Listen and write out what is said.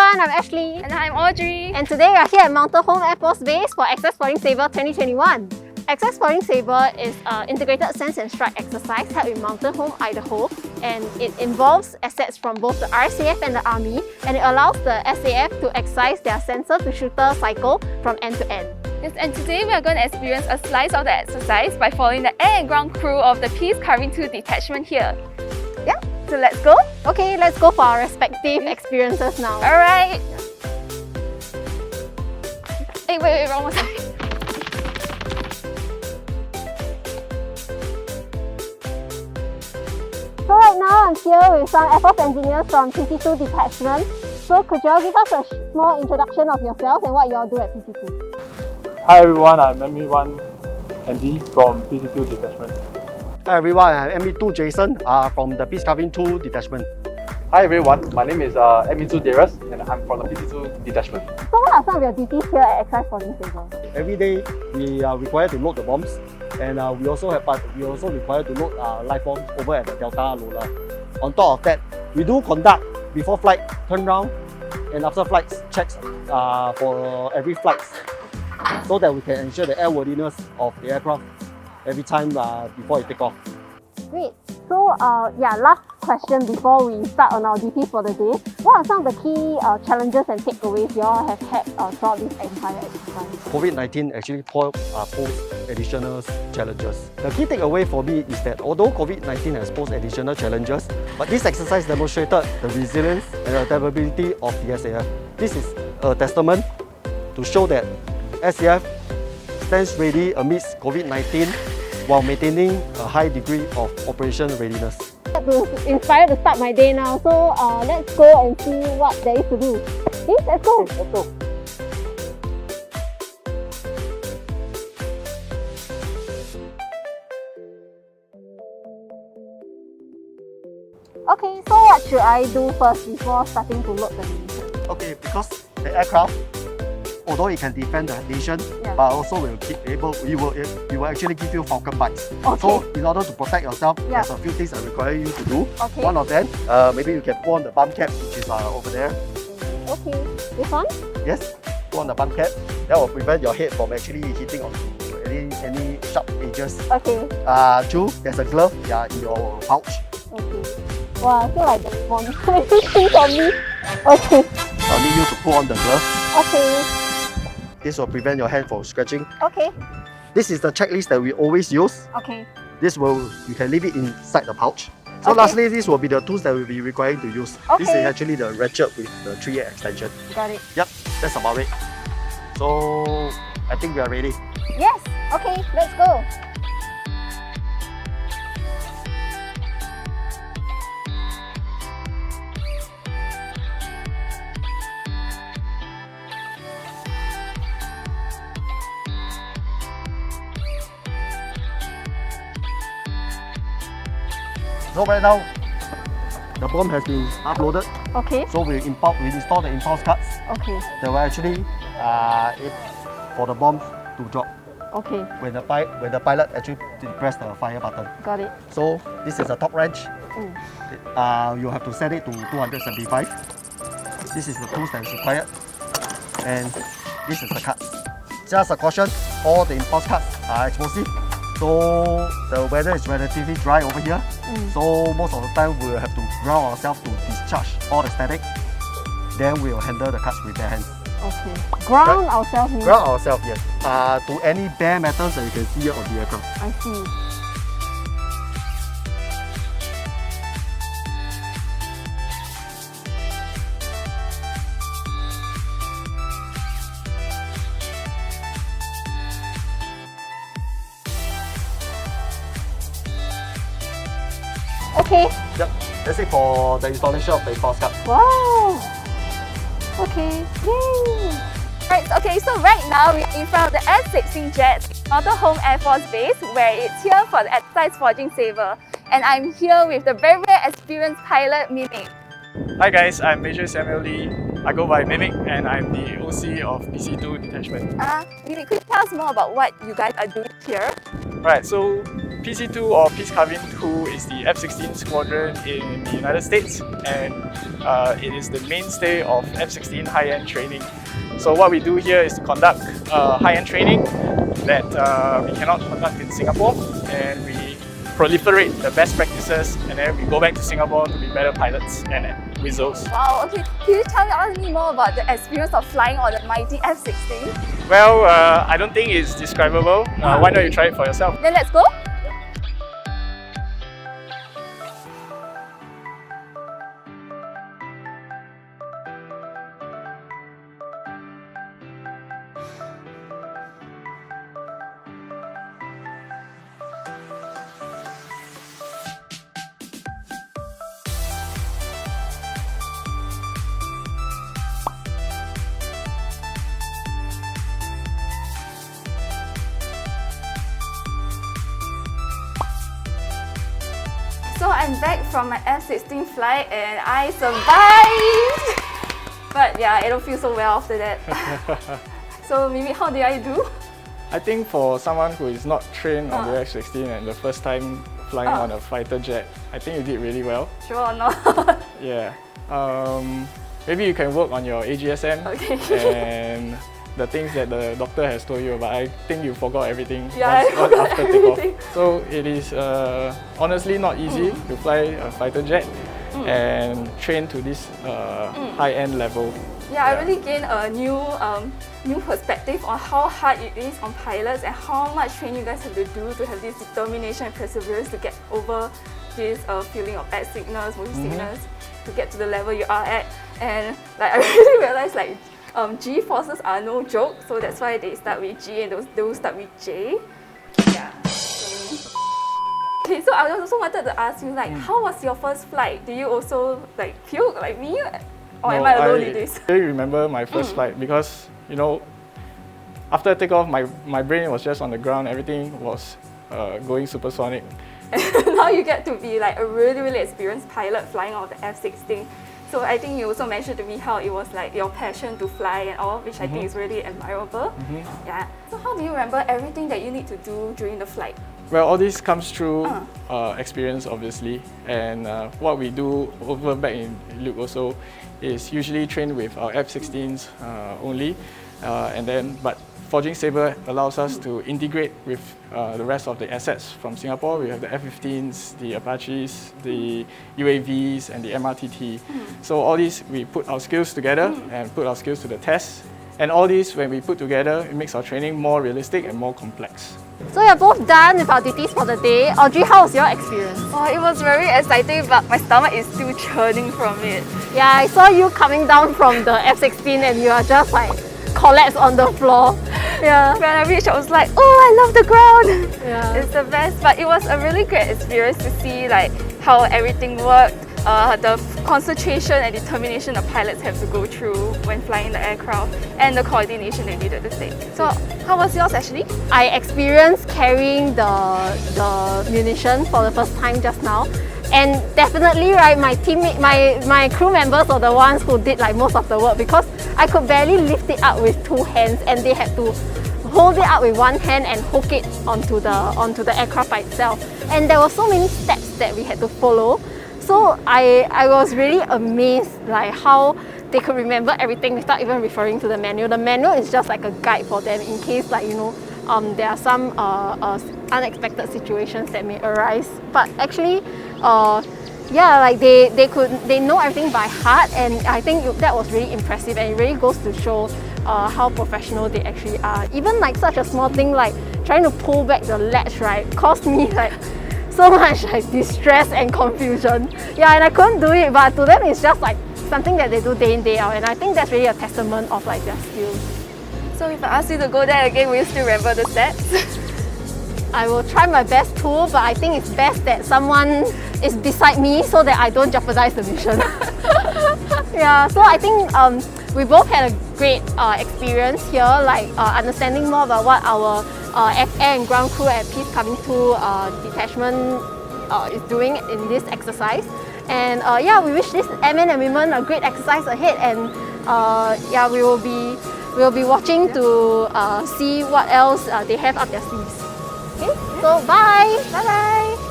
everyone, I'm Ashley. And I'm Audrey. And today we are here at Mountain Home Air Force Base for Exercise Forging Sabre 2021. Exercise Forging Sabre is an integrated sense and strike exercise held in Mountain Home, Idaho, and it involves assets from both the RSAF and the Army, and it allows the SAF to exercise their sensor-to-shooter cycle from end to end. Yes, and today we are going to experience a slice of the exercise by following the air and ground crew of the Peace Carvin II detachment here. Yeah, so let's go. Okay, let's go for our respective experiences now. Alright. Hey, wait, wrong one. So right now I'm here with some Air Force engineers from PC2 detachment. So could you all give us a small introduction of yourself and what you all do at PC2? Hi everyone, I'm ME1 Andy from PC2 detachment. Hi everyone, I'm ME2 Jason from the Peace Carvin II detachment. Hi everyone, my name is ME2 Darius and I'm from the PC2 detachment. So what are some of your duties here at Exercise Forging Sabre? Every day we are required to load the bombs, and we also required to load live bombs over at the Delta Lola. On top of that, we do conduct before flight turn round and after flights checks for every flight, so that we can ensure the airworthiness of the aircraft every time before it take off. Great. So last question before we start on our duties for the day. What are some of the key challenges and takeaways you all have had throughout this entire exercise? COVID-19 actually posed additional challenges. The key takeaway for me is that although COVID-19 has posed additional challenges, but this exercise demonstrated the resilience and adaptability of the SAF. This is a testament to show that SAF stands ready amidst COVID-19 while maintaining a high degree of operation readiness. I'm inspired to start my day now, so let's go and see what there is to do. Okay, let's go. Let's go. Okay, so what should I do first before starting to load the munitions? Okay, because the aircraft, although it can defend the nation, but also we will actually give you falcon bites. Okay. So in order to protect yourself, there's a few things that require you to do. Okay. One of them, maybe you can put on the bum cap, which is over there. Okay, this one? Yes, put on the bum cap. That will prevent your head from actually hitting onto any sharp edges. Okay. Two, there's a glove in your pouch. Okay. Wow, I feel like that's one thing for me. Okay. I'll need you to put on the glove. Okay. This will prevent your hand from scratching. Okay. This is the checklist that we always use. Okay. You can leave it inside the pouch. So Okay. lastly, this will be the tools that we'll be requiring to use. Okay. This is actually the ratchet with the 3-8 extension. Got it. Yep, that's about it. So I think we are ready. Yes. Okay, let's go. So right now, the bomb has been uploaded. Okay. So we install the impulse cards Okay. that will actually for the bomb to drop Okay. when the pilot actually press the fire button. Got it. So this is the top wrench. Mm. You have to set it to 275. This is the tools that is required, and this is the cards. Just a caution, all the impulse cards are explosive, so the weather is relatively dry over here. So most of the time we will have to ground ourselves to discharge all the static. Then we will handle the cards with bare hands. Okay. Ground ourselves means? Ground ourselves, yes. To any bare metals that you can see here on the aircraft. I see. Okay. Yep, that's it for the installation of the impulse card. Wow. Okay. Yay. Right, okay, so right now we're in front of the F-16 jet, Mountain Home Air Force Base, where it's here for the Exercise Forging Sabre. And I'm here with the very, very experienced pilot, Mimic. Hi guys, I'm Major Samuel Lee. I go by Mimic and I'm the OC of PC2 detachment. Mimic, could you tell us more about what you guys are doing here? Right, so PC2 or Peace Carvin II is the F-16 squadron in the United States, and it is the mainstay of F-16 high-end training. So what we do here is to conduct high-end training that we cannot conduct in Singapore, and we proliferate the best practices, and then we go back to Singapore to be better pilots and whistles. Wow, okay. Can you tell me more about the experience of flying on the mighty F-16? Well, I don't think it's describable. Why don't you try it for yourself? Then let's go. So I'm back from my F-16 flight and I survived! But yeah, I don't feel so well after that. So maybe how did I do? I think for someone who is not trained on the F-16 and the first time flying on a fighter jet, I think you did really well. Sure or not? Yeah. Maybe you can work on your AGSM and the things that the doctor has told you about. I think you forgot everything once after takeoff. So it is honestly not easy to fly a fighter jet and train to this high-end level. Yeah, I really gained a new perspective on how hard it is on pilots and how much training you guys have to do to have this determination and perseverance to get over this feeling of bad sickness, motion sickness, to get to the level you are at. And like I really realized like G forces are no joke, so that's why they start with G and those start with J. Yeah. Okay, so I also wanted to ask you, like, how was your first flight? Do you also like puke like me, or am I alone in this? I really remember my first flight because, you know, after takeoff, my brain was just on the ground. Everything was going supersonic. Now you get to be like a really experienced pilot flying out of the F-16. So I think you also mentioned to me how it was like your passion to fly and all, which I think is really admirable. Yeah. So how do you remember everything that you need to do during the flight? Well, all this comes through experience, obviously, and what we do over back in Luke also is usually train with our F-16s only, but Forging Sabre allows us to integrate with the rest of the assets from Singapore. We have the F-15s, the Apaches, the UAVs, and the MRTT. So all these, we put our skills together and put our skills to the test. And all these, when we put together, it makes our training more realistic and more complex. So you're both done with our duties for the day. Audrey, how was your experience? Oh, it was very exciting, but my stomach is still churning from it. Yeah, I saw you coming down from the F-16 and you are just like collapsed on the floor. Yeah. When I reached, I was like, oh, I love the ground. Yeah. It's the best. But it was a really great experience to see like how everything worked, the concentration and determination the pilots have to go through when flying the aircraft, and the coordination they needed to take. So how was yours actually? I experienced carrying the munition for the first time just now. And definitely, right, my teammate, my crew members were the ones who did like most of the work, because I could barely lift it up with two hands and they had to hold it up with one hand and hook it onto the aircraft by itself. And there were so many steps that we had to follow. So I was really amazed like how they could remember everything without even referring to the manual. The manual is just like a guide for them in case, like, you know, there are some unexpected situations that may arise. But actually, yeah, like they know everything by heart, and I think that was really impressive, and it really goes to show how professional they actually are. Even like such a small thing like trying to pull back the latch, right, caused me like so much like distress and confusion. Yeah, and I couldn't do it, but to them it's just like something that they do day in, day out, and I think that's really a testament of like their skills. So if I ask you to go there again, will you still remember the steps? I will try my best too, but I think it's best that someone is beside me so that I don't jeopardize the mission. Yeah, so I think we both had a great experience here, like understanding more about what our air and ground crew at Peace Carvin II detachment is doing in this exercise. And yeah, we wish these airmen and women a great exercise ahead, and yeah, we will be watching to see what else they have up their sleeves. Okay? So bye! Bye-bye!